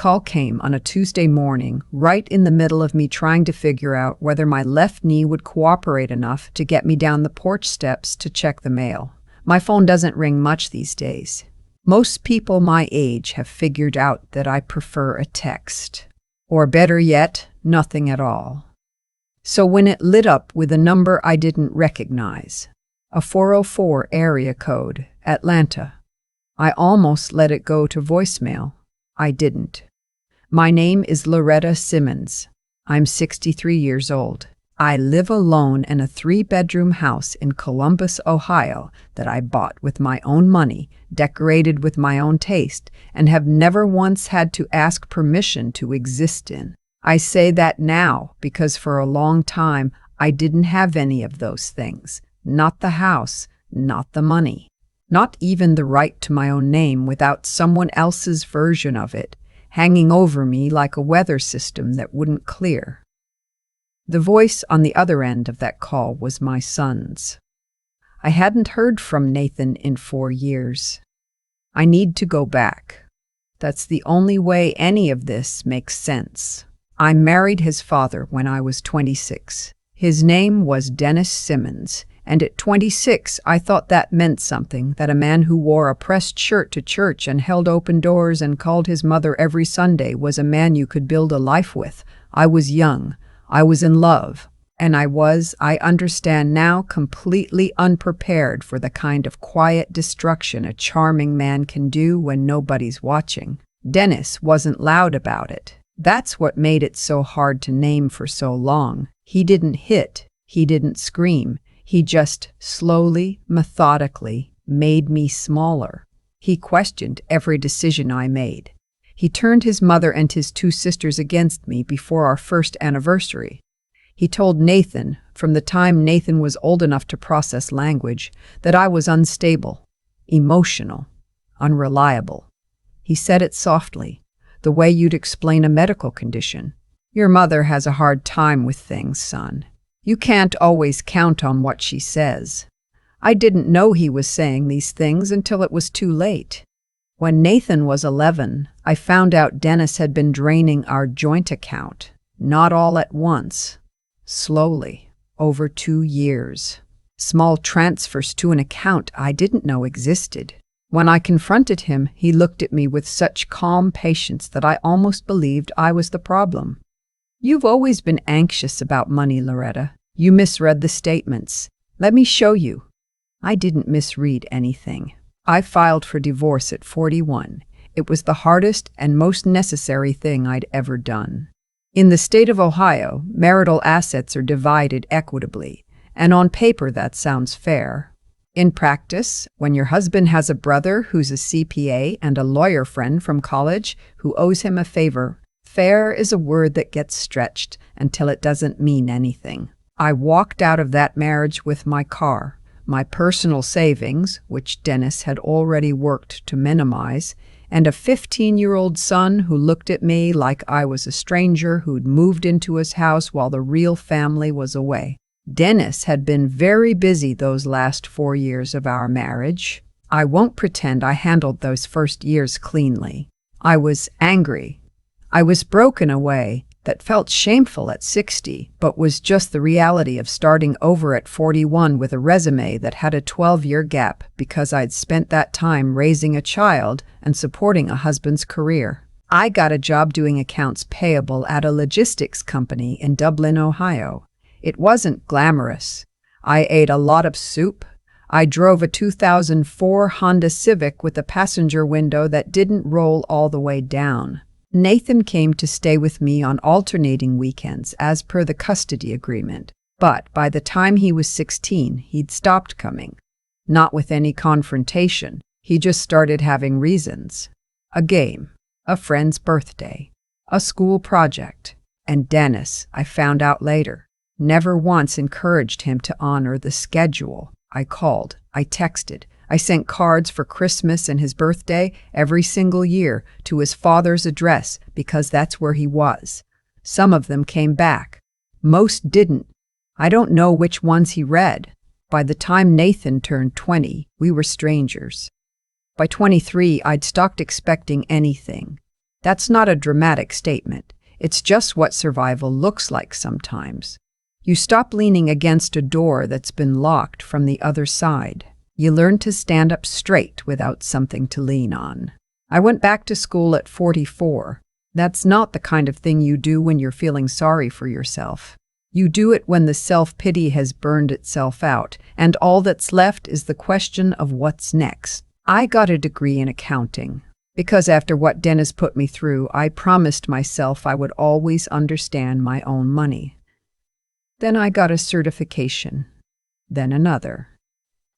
call came on a Tuesday morning, right in the middle of me trying to figure out whether my left knee would cooperate enough to get me down the porch steps to check the mail. My phone doesn't ring much these days. Most people my age have figured out that I prefer a text. Or better yet, nothing at all. So when it lit up with a number I didn't recognize, a 404 area code, Atlanta, I almost let it go to voicemail. I didn't. My name is Loretta Simmons. I'm 63 years old. I live alone in a 3-bedroom house in Columbus, Ohio that I bought with my own money, decorated with my own taste, and have never once had to ask permission to exist in. I say that now because for a long time I didn't have any of those things. Not the house, not the money, not even the right to my own name without someone else's version of it, hanging over me like a weather system that wouldn't clear. The voice on the other end of that call was my son's. I hadn't heard from Nathan in 4 years. I need to go back. That's the only way any of this makes sense. I married his father when I was 26. His name was Dennis Simmons, and at 26 I thought that meant something, that a man who wore a pressed shirt to church and held open doors and called his mother every Sunday was a man you could build a life with. I was young. I was in love, and I understand now, completely unprepared for the kind of quiet destruction a charming man can do when nobody's watching. Dennis wasn't loud about it. That's what made it so hard to name for so long. He didn't hit, he didn't scream, he just slowly, methodically made me smaller. He questioned every decision I made. He turned his mother and his 2 sisters against me before our first anniversary. He told Nathan, from the time Nathan was old enough to process language, that I was unstable, emotional, unreliable. He said it softly, the way you'd explain a medical condition. Your mother has a hard time with things, son. You can't always count on what she says. I didn't know he was saying these things until it was too late. When Nathan was 11, I found out Dennis had been draining our joint account, not all at once, slowly, over 2 years. Small transfers to an account I didn't know existed. When I confronted him, he looked at me with such calm patience that I almost believed I was the problem. You've always been anxious about money, Loretta. You misread the statements. Let me show you. I didn't misread anything. I filed for divorce at 41. It was the hardest and most necessary thing I'd ever done. In the state of Ohio, marital assets are divided equitably, and on paper that sounds fair. In practice, when your husband has a brother who's a CPA and a lawyer friend from college who owes him a favor, fair is a word that gets stretched until it doesn't mean anything. I walked out of that marriage with my car, my personal savings, which Dennis had already worked to minimize, and a 15-year-old son who looked at me like I was a stranger who'd moved into his house while the real family was away. Dennis had been very busy those last 4 years of our marriage. I won't pretend I handled those first years cleanly. I was angry. I was broken away. That felt shameful at 60, but was just the reality of starting over at 41 with a resume that had a 12-year gap because I'd spent that time raising a child and supporting a husband's career. I got a job doing accounts payable at a logistics company in Dublin, Ohio. It wasn't glamorous. I ate a lot of soup. I drove a 2004 Honda Civic with a passenger window that didn't roll all the way down. Nathan came to stay with me on alternating weekends as per the custody agreement, but by the time he was 16, he'd stopped coming. Not with any confrontation, he just started having reasons. A game, a friend's birthday, a school project, and Dennis, I found out later, never once encouraged him to honor the schedule. I called, I texted, I sent cards for Christmas and his birthday every single year to his father's address because that's where he was. Some of them came back. Most didn't. I don't know which ones he read. By the time Nathan turned 20, we were strangers. By 23, I'd stopped expecting anything. That's not a dramatic statement. It's just what survival looks like sometimes. You stop leaning against a door that's been locked from the other side. You learn to stand up straight without something to lean on. I went back to school at 44. That's not the kind of thing you do when you're feeling sorry for yourself. You do it when the self-pity has burned itself out, and all that's left is the question of what's next. I got a degree in accounting, because after what Dennis put me through, I promised myself I would always understand my own money. Then I got a certification, then another.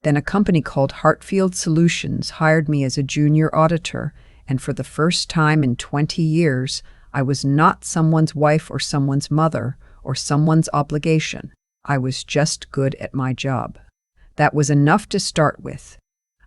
Then a company called Hartfield Solutions hired me as a junior auditor, and for the first time in 20 years, I was not someone's wife or someone's mother or someone's obligation. I was just good at my job. That was enough to start with.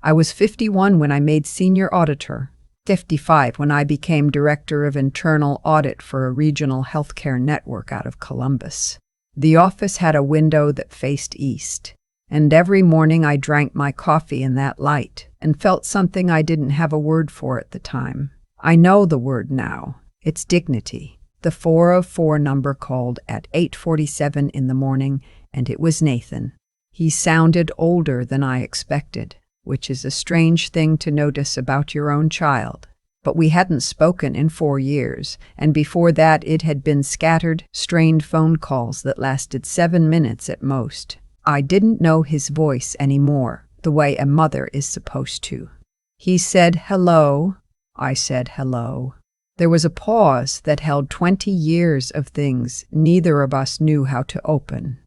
I was 51 when I made senior auditor, 55 when I became director of internal audit for a regional healthcare network out of Columbus. The office had a window that faced east, and every morning I drank my coffee in that light and felt something I didn't have a word for at the time. I know the word now. It's dignity. The 404 number called at 8:47 in the morning, and it was Nathan. He sounded older than I expected, which is a strange thing to notice about your own child. But we hadn't spoken in 4 years, and before that it had been scattered, strained phone calls that lasted 7 minutes at most. I didn't know his voice anymore, the way a mother is supposed to. He said hello. I said hello. There was a pause that held 20 years of things neither of us knew how to open.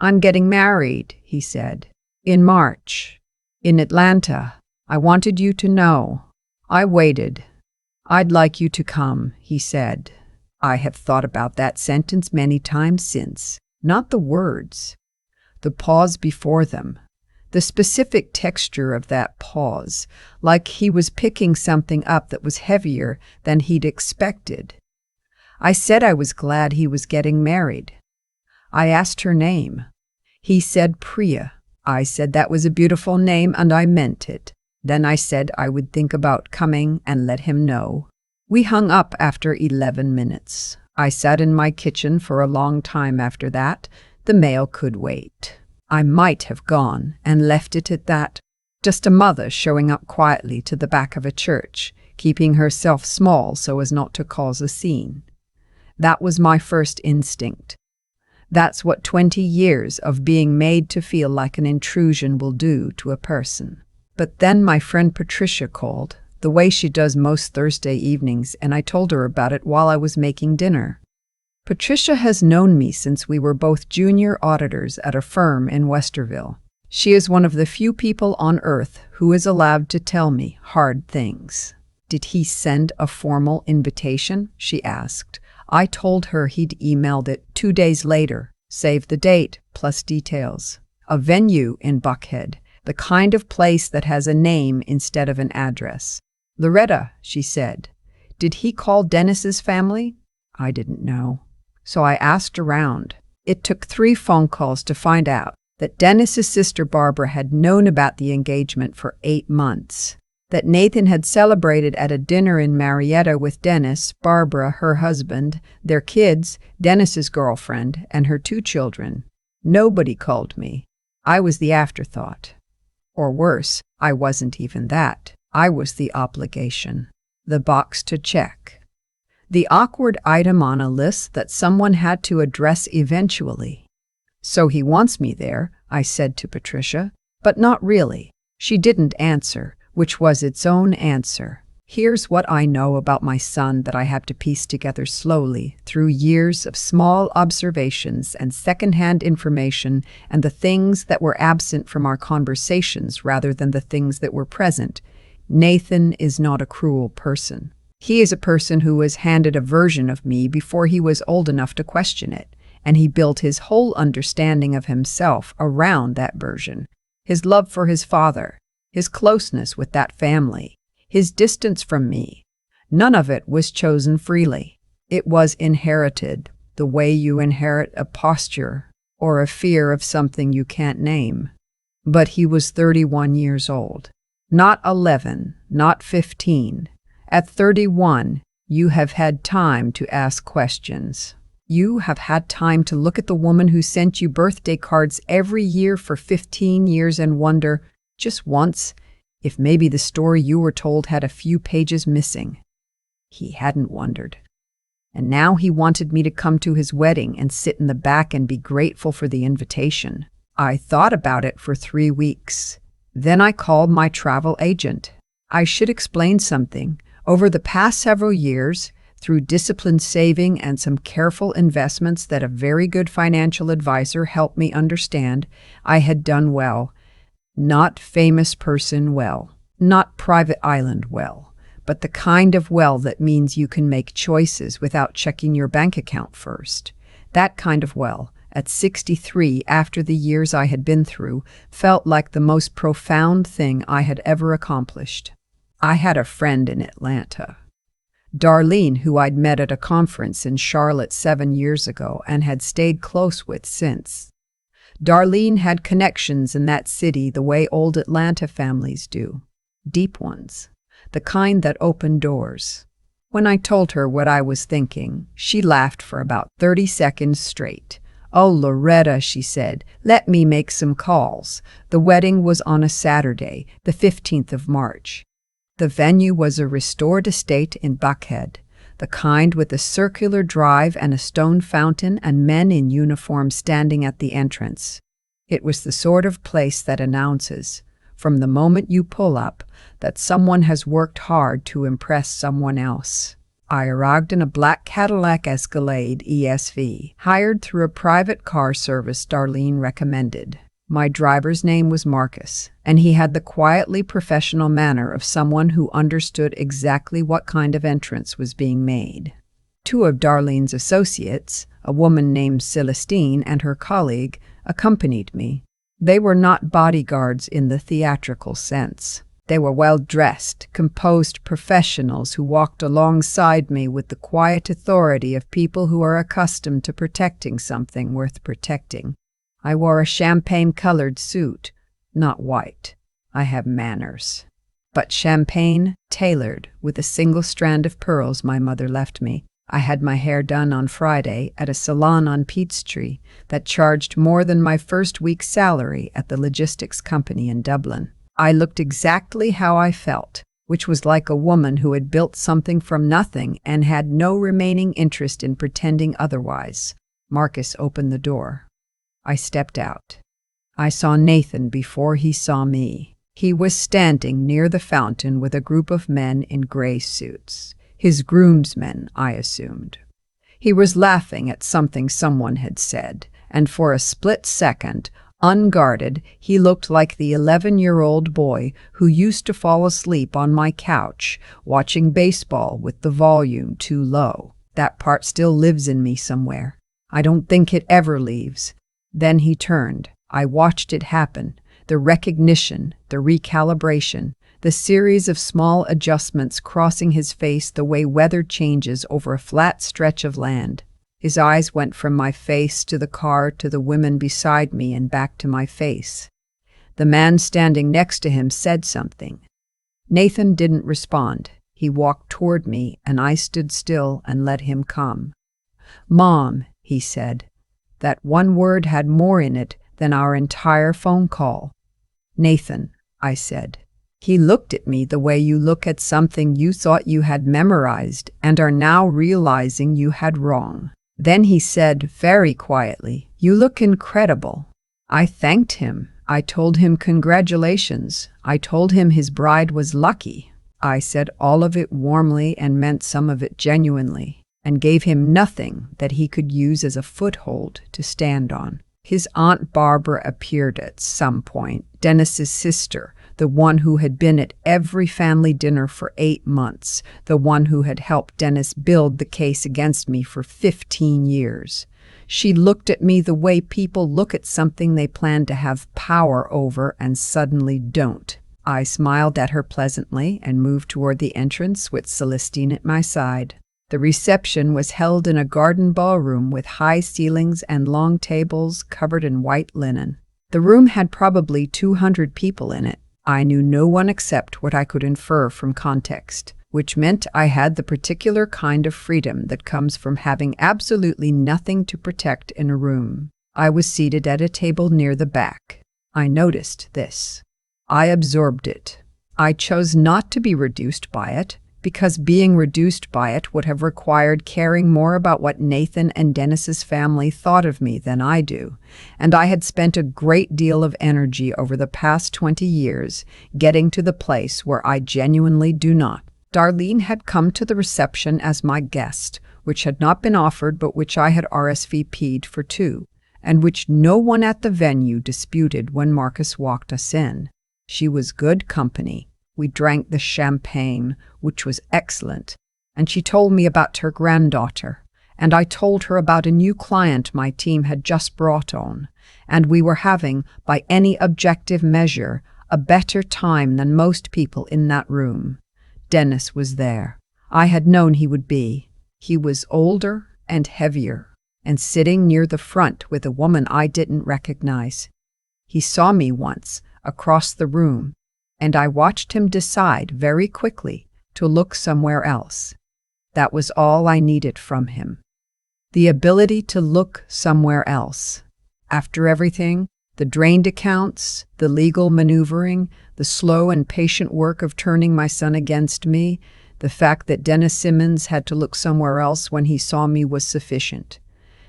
I'm getting married, he said. In March. In Atlanta. I wanted you to know. I waited. I'd like you to come, he said. I have thought about that sentence many times since. Not the words. The pause before them. The specific texture of that pause, like he was picking something up that was heavier than he'd expected. I said I was glad he was getting married. I asked her name. He said Priya. I said that was a beautiful name and I meant it. Then I said I would think about coming and let him know. We hung up after 11 minutes. I sat in my kitchen for a long time after that. The mail could wait. I might have gone and left it at that. Just a mother showing up quietly to the back of a church, keeping herself small so as not to cause a scene. That was my first instinct. That's what 20 years of being made to feel like an intrusion will do to a person. But then my friend Patricia called, the way she does most Thursday evenings, and I told her about it while I was making dinner. Patricia has known me since we were both junior auditors at a firm in Westerville. She is one of the few people on earth who is allowed to tell me hard things. Did he send a formal invitation? She asked. I told her he'd emailed it 2 days later. Save the date, plus details. A venue in Buckhead, the kind of place that has a name instead of an address. Loretta, she said. Did he call Dennis's family? I didn't know. So I asked around. It took 3 phone calls to find out that Dennis's sister Barbara had known about the engagement for 8 months, that Nathan had celebrated at a dinner in Marietta with Dennis, Barbara, her husband, their kids, Dennis's girlfriend, and her 2 children. Nobody called me. I was the afterthought. Or worse, I wasn't even that. I was the obligation, the box to check. The awkward item on a list that someone had to address eventually. So he wants me there, I said to Patricia, but not really. She didn't answer, which was its own answer. Here's what I know about my son that I have to piece together slowly through years of small observations and secondhand information and the things that were absent from our conversations rather than the things that were present. Nathan is not a cruel person. He is a person who was handed a version of me before he was old enough to question it, and he built his whole understanding of himself around that version. His love for his father, his closeness with that family, his distance from me. None of it was chosen freely. It was inherited, the way you inherit a posture or a fear of something you can't name. But he was 31 years old. Not 11, not 15. At 31, You have had time to ask questions. You have had time to look at the woman who sent you birthday cards every year for 15 years and wonder, just once, if maybe the story you were told had a few pages missing. He hadn't wondered. And now he wanted me to come to his wedding and sit in the back and be grateful for the invitation. I thought about it for 3 weeks. Then I called my travel agent. I should explain something. Over the past several years, through disciplined saving and some careful investments that a very good financial advisor helped me understand, I had done well. Not famous person well, not private island well, but the kind of well that means you can make choices without checking your bank account first. That kind of well, at 63, after the years I had been through, felt like the most profound thing I had ever accomplished. I had a friend in Atlanta, Darlene, who I'd met at a conference in Charlotte 7 years ago and had stayed close with since. Darlene had connections in that city the way old Atlanta families do. Deep ones. The kind that open doors. When I told her what I was thinking, she laughed for about 30 seconds straight. "Oh, Loretta," she said, "let me make some calls." The wedding was on a Saturday, the 15th of March. The venue was a restored estate in Buckhead, the kind with a circular drive and a stone fountain and men in uniform standing at the entrance. It was the sort of place that announces, from the moment you pull up, that someone has worked hard to impress someone else. I arrived in a black Cadillac Escalade ESV, hired through a private car service Darlene recommended. My driver's name was Marcus, and he had the quietly professional manner of someone who understood exactly what kind of entrance was being made. 2 of Darlene's associates, a woman named Celestine and her colleague, accompanied me. They were not bodyguards in the theatrical sense. They were well-dressed, composed professionals who walked alongside me with the quiet authority of people who are accustomed to protecting something worth protecting. I wore a champagne-colored suit, not white. I have manners. But champagne, tailored, with a single strand of pearls my mother left me. I had my hair done on Friday at a salon on Peachtree that charged more than my first week's salary at the logistics company in Dublin. I looked exactly how I felt, which was like a woman who had built something from nothing and had no remaining interest in pretending otherwise. Marcus opened the door. I stepped out. I saw Nathan before he saw me. He was standing near the fountain with a group of men in gray suits. His groomsmen, I assumed. He was laughing at something someone had said, and for a split second, unguarded, he looked like the 11-year-old boy who used to fall asleep on my couch, watching baseball with the volume too low. That part still lives in me somewhere. I don't think it ever leaves. Then he turned. I watched it happen. The recognition, the recalibration, the series of small adjustments crossing his face the way weather changes over a flat stretch of land. His eyes went from my face to the car to the women beside me and back to my face. The man standing next to him said something. Nathan didn't respond. He walked toward me, and I stood still and let him come. "Mom," he said. That one word had more in it than our entire phone call. "Nathan," I said. He looked at me the way you look at something you thought you had memorized and are now realizing you had wrong. Then he said very quietly, "You look incredible." I thanked him. I told him congratulations. I told him his bride was lucky. I said all of it warmly and meant some of it genuinely, and gave him nothing that he could use as a foothold to stand on. His Aunt Barbara appeared at some point, Dennis's sister, the one who had been at every family dinner for 8 months, the one who had helped Dennis build the case against me for 15 years. She looked at me the way people look at something they plan to have power over and suddenly don't. I smiled at her pleasantly and moved toward the entrance with Celestine at my side. The reception was held in a garden ballroom with high ceilings and long tables covered in white linen. The room had probably 200 people in it. I knew no one except what I could infer from context. which meant I had the particular kind of freedom that comes from having absolutely nothing to protect in a room. I was seated at a table near the back. I noticed this. I absorbed it. I chose not to be reduced by it, because being reduced by it would have required caring more about what Nathan and Dennis's family thought of me than I do, and I had spent a great deal of energy over the past 20 years getting to the place where I genuinely do not. Darlene had come to the reception as my guest, which had not been offered but which I had RSVP'd for two, and which no one at the venue disputed when Marcus walked us in. She was good company. We drank the champagne, which was excellent, and she told me about her granddaughter, and I told her about a new client my team had just brought on, and we were having, by any objective measure, a better time than most people in that room. Dennis was there. I had known he would be. He was older and heavier, and sitting near the front with a woman I didn't recognize. He saw me once, across the room, and I watched him decide very quickly to look somewhere else. That was all I needed from him. The ability to look somewhere else. After everything, the drained accounts, the legal maneuvering, the slow and patient work of turning my son against me, the fact that Dennis Simmons had to look somewhere else when he saw me was sufficient.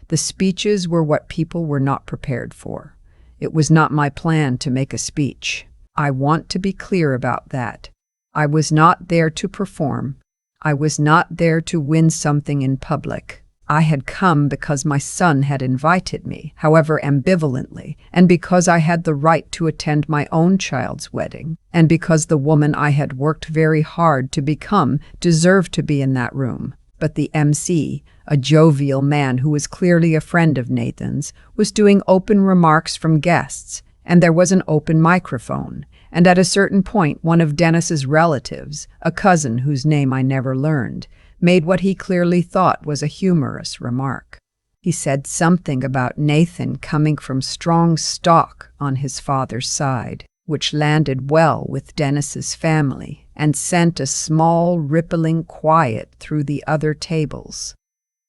The speeches were what people were not prepared for. It was not my plan to make a speech. I want to be clear about that. I was not there to perform. I was not there to win something in public. I had come because my son had invited me, however ambivalently, and because I had the right to attend my own child's wedding, and because the woman I had worked very hard to become deserved to be in that room. But the MC, a jovial man who was clearly a friend of Nathan's, was doing open remarks from guests, and there was an open microphone, and at a certain point one of Dennis's relatives, a cousin whose name I never learned, made what he clearly thought was a humorous remark. He said something about Nathan coming from strong stock on his father's side, which landed well with Dennis's family and sent a small rippling quiet through the other tables.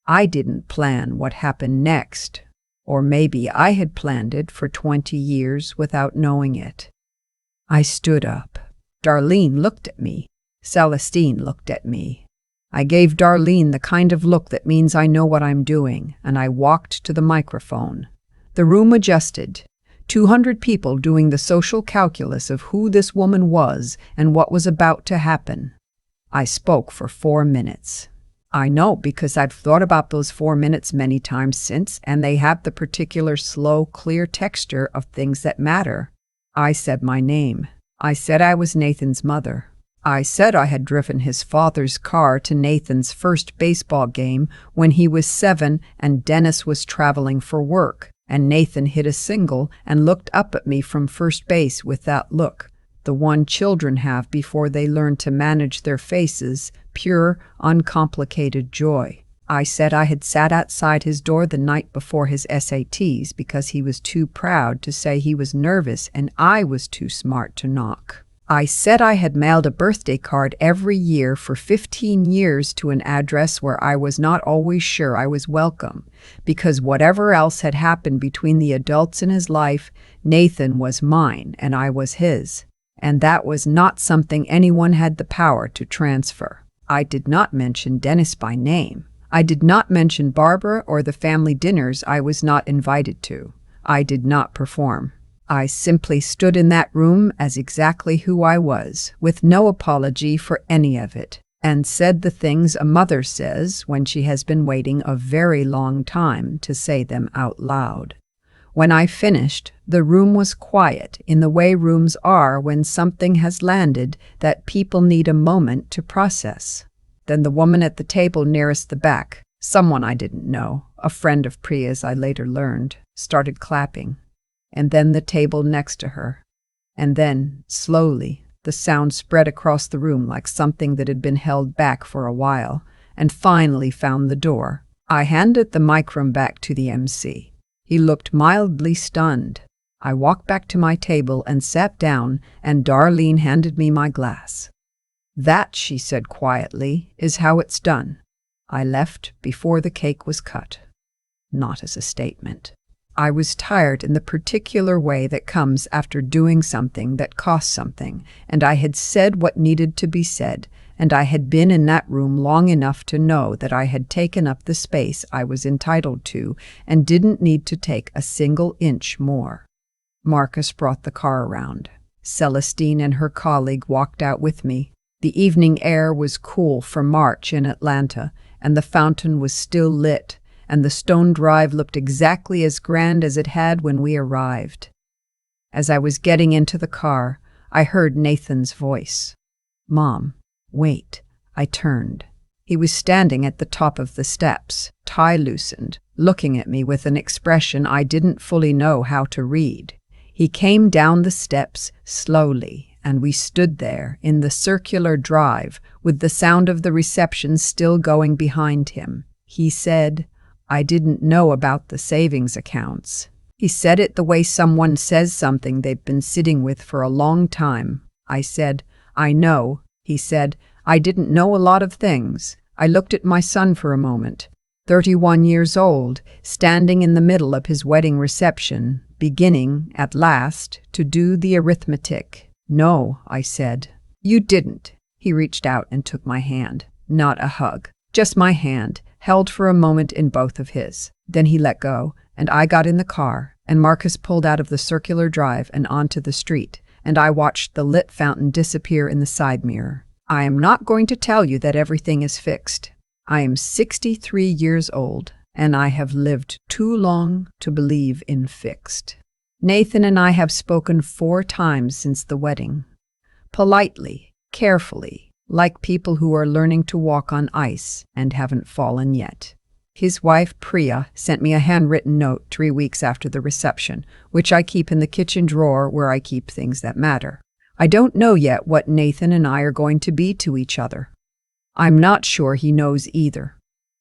I didn't plan what happened next. Or maybe I had planned it for 20 years without knowing it. I stood up. Darlene looked at me. Celestine looked at me. I gave Darlene the kind of look that means I know what I'm doing, and I walked to the microphone. The room adjusted. 200 people doing the social calculus of who this woman was and what was about to happen. I spoke for 4 minutes. I know because I've thought about those 4 minutes many times since, and they have the particular slow, clear texture of things that matter. I said my name. I said I was Nathan's mother. I said I had driven his father's car to Nathan's first baseball game when he was 7 and Dennis was traveling for work, and Nathan hit a single and looked up at me from first base with that look, the one children have before they learn to manage their faces, pure, uncomplicated joy. I said I had sat outside his door the night before his SATs because he was too proud to say he was nervous and I was too smart to knock. I said I had mailed a birthday card every year for 15 years to an address where I was not always sure I was welcome, because whatever else had happened between the adults in his life, Nathan was mine and I was his. And that was not something anyone had the power to transfer. I did not mention Dennis by name. I did not mention Barbara or the family dinners I was not invited to. I did not perform. I simply stood in that room as exactly who I was, with no apology for any of it, and said the things a mother says when she has been waiting a very long time to say them out loud. When I finished, the room was quiet in the way rooms are when something has landed that people need a moment to process. Then the woman at the table nearest the back, someone I didn't know, a friend of Priya's I later learned, started clapping. And then the table next to her. And then, slowly, the sound spread across the room like something that had been held back for a while, and finally found the door. I handed the microphone back to the MC. He looked mildly stunned. I walked back to my table and sat down, and Darlene handed me my glass. "That," she said quietly, "is how it's done." I left before the cake was cut. Not as a statement. I was tired in the particular way that comes after doing something that costs something, and I had said what needed to be said, and I had been in that room long enough to know that I had taken up the space I was entitled to and didn't need to take a single inch more. Marcus brought the car around. Celestine and her colleague walked out with me. The evening air was cool for March in Atlanta, and the fountain was still lit, and the stone drive looked exactly as grand as it had when we arrived. As I was getting into the car, I heard Nathan's voice. "Mom, wait." I turned. He was standing at the top of the steps, tie loosened, looking at me with an expression I didn't fully know how to read. He came down the steps slowly, and we stood there in the circular drive with the sound of the reception still going behind him. He said, "I didn't know about the savings accounts." He said it the way someone says something they've been sitting with for a long time. I said, "I know." He said, "I didn't know a lot of things." I looked at my son for a moment, 31 years old, standing in the middle of his wedding reception, beginning, at last, to do the arithmetic. "No," I said. "You didn't." He reached out and took my hand. Not a hug, just my hand, held for a moment in both of his. Then he let go, and I got in the car, and Marcus pulled out of the circular drive and onto the street, and I watched the lit fountain disappear in the side mirror. I am not going to tell you that everything is fixed. I am 63 years old, and I have lived too long to believe in fixed. Nathan and I have spoken 4 times since the wedding. Politely, carefully, like people who are learning to walk on ice and haven't fallen yet. His wife, Priya, sent me a handwritten note 3 weeks after the reception, which I keep in the kitchen drawer where I keep things that matter. I don't know yet what Nathan and I are going to be to each other. I'm not sure he knows either.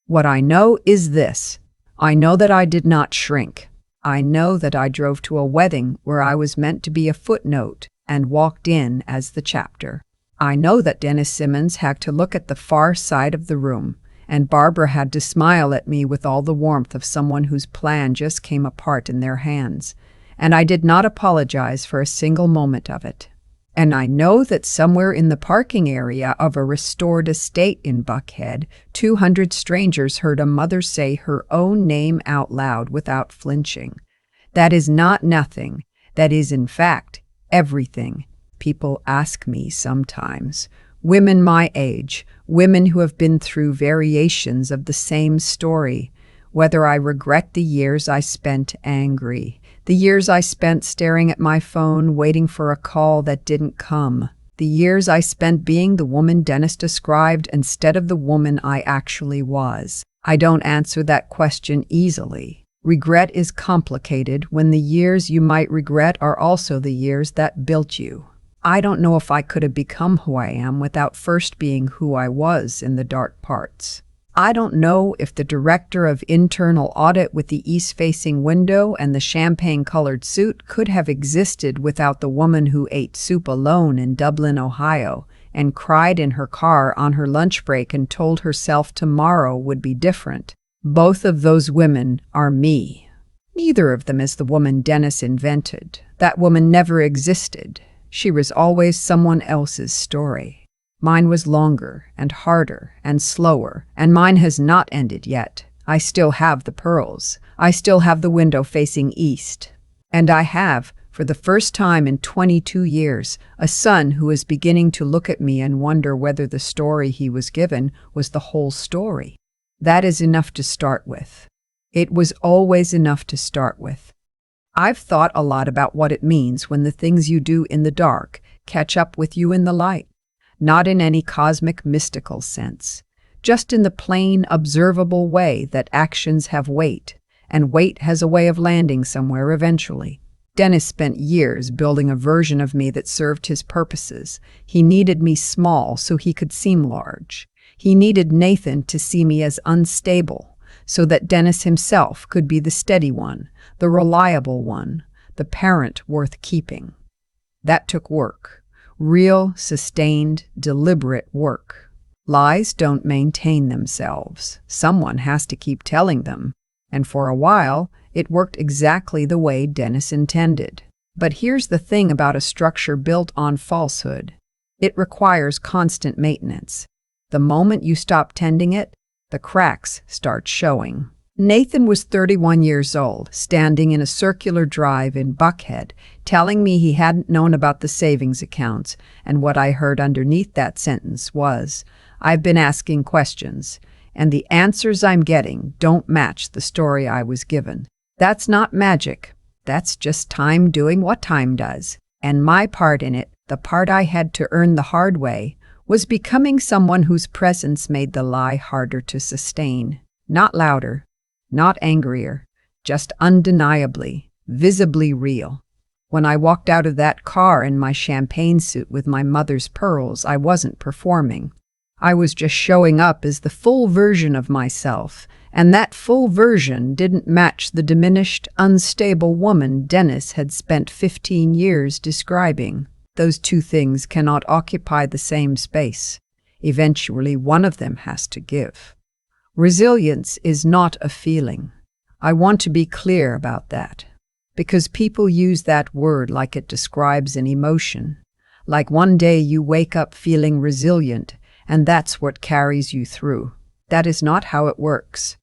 What I know is this. I know that I did not shrink. I know that I drove to a wedding where I was meant to be a footnote and walked in as the chapter. I know that Dennis Simmons had to look at the far side of the room, and Barbara had to smile at me with all the warmth of someone whose plan just came apart in their hands, and I did not apologize for a single moment of it. And I know that somewhere in the parking area of a restored estate in Buckhead, 200 strangers heard a mother say her own name out loud without flinching. That is not nothing. That is, in fact, everything. People ask me sometimes. Women my age, women who have been through variations of the same story, whether I regret the years I spent angry, the years I spent staring at my phone waiting for a call that didn't come, the years I spent being the woman Dennis described instead of the woman I actually was. I don't answer that question easily. Regret is complicated when the years you might regret are also the years that built you. I don't know if I could have become who I am without first being who I was in the dark parts. I don't know if the director of internal audit with the east-facing window and the champagne-colored suit could have existed without the woman who ate soup alone in Dublin, Ohio, and cried in her car on her lunch break and told herself tomorrow would be different. Both of those women are me. Neither of them is the woman Dennis invented. That woman never existed. She was always someone else's story. Mine was longer and harder and slower, and mine has not ended yet. I still have the pearls. I still have the window facing east. And I have, for the first time in 22 years, a son who is beginning to look at me and wonder whether the story he was given was the whole story. That is enough to start with. It was always enough to start with. I've thought a lot about what it means when the things you do in the dark catch up with you in the light. Not in any cosmic mystical sense, just in the plain, observable way that actions have weight, and weight has a way of landing somewhere eventually. Dennis spent years building a version of me that served his purposes. He needed me small so he could seem large. He needed Nathan to see me as unstable, so that Dennis himself could be the steady one, the reliable one, the parent worth keeping. That took work. Real, sustained, deliberate work. Lies don't maintain themselves. Someone has to keep telling them. And for a while, it worked exactly the way Dennis intended. But here's the thing about a structure built on falsehood. It requires constant maintenance. The moment you stop tending it, the cracks start showing. Nathan was 31 years old, standing in a circular drive in Buckhead, telling me he hadn't known about the savings accounts, and what I heard underneath that sentence was, "I've been asking questions, and the answers I'm getting don't match the story I was given." That's not magic. That's just time doing what time does. And my part in it, the part I had to earn the hard way, was becoming someone whose presence made the lie harder to sustain. Not louder, not angrier, just undeniably, visibly real. When I walked out of that car in my champagne suit with my mother's pearls, I wasn't performing. I was just showing up as the full version of myself, and that full version didn't match the diminished, unstable woman Dennis had spent 15 years describing. Those two things cannot occupy the same space. Eventually, one of them has to give. Resilience is not a feeling. I want to be clear about that, because people use that word like it describes an emotion. Like one day you wake up feeling resilient, and that's what carries you through. That is not how it works.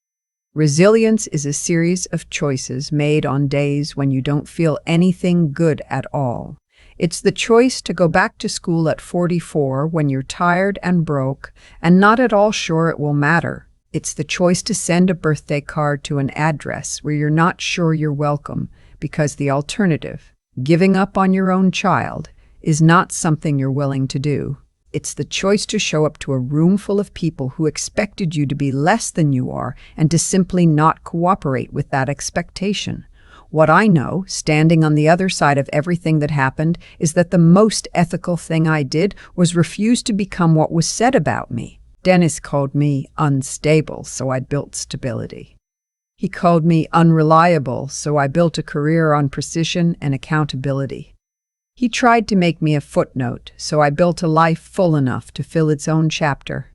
Resilience is a series of choices made on days when you don't feel anything good at all. It's the choice to go back to school at 44 when you're tired and broke and not at all sure it will matter. It's the choice to send a birthday card to an address where you're not sure you're welcome because the alternative, giving up on your own child, is not something you're willing to do. It's the choice to show up to a room full of people who expected you to be less than you are and to simply not cooperate with that expectation. What I know, standing on the other side of everything that happened, is that the most ethical thing I did was refuse to become what was said about me. Dennis called me unstable, so I built stability. He called me unreliable, so I built a career on precision and accountability. He tried to make me a footnote, so I built a life full enough to fill its own chapter.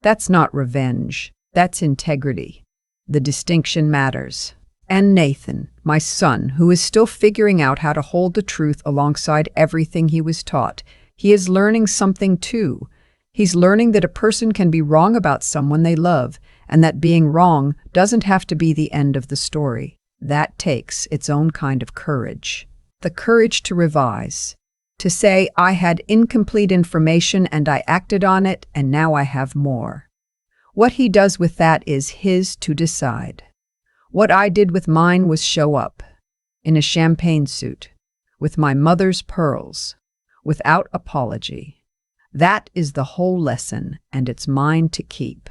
That's not revenge. That's integrity. The distinction matters. And Nathan, my son, who is still figuring out how to hold the truth alongside everything he was taught, he is learning something too. He's learning that a person can be wrong about someone they love, and that being wrong doesn't have to be the end of the story. That takes its own kind of courage. The courage to revise. To say, I had incomplete information and I acted on it, and now I have more. What he does with that is his to decide. What I did with mine was show up, in a champagne suit, with my mother's pearls, without apology. That is the whole lesson, and it's mine to keep.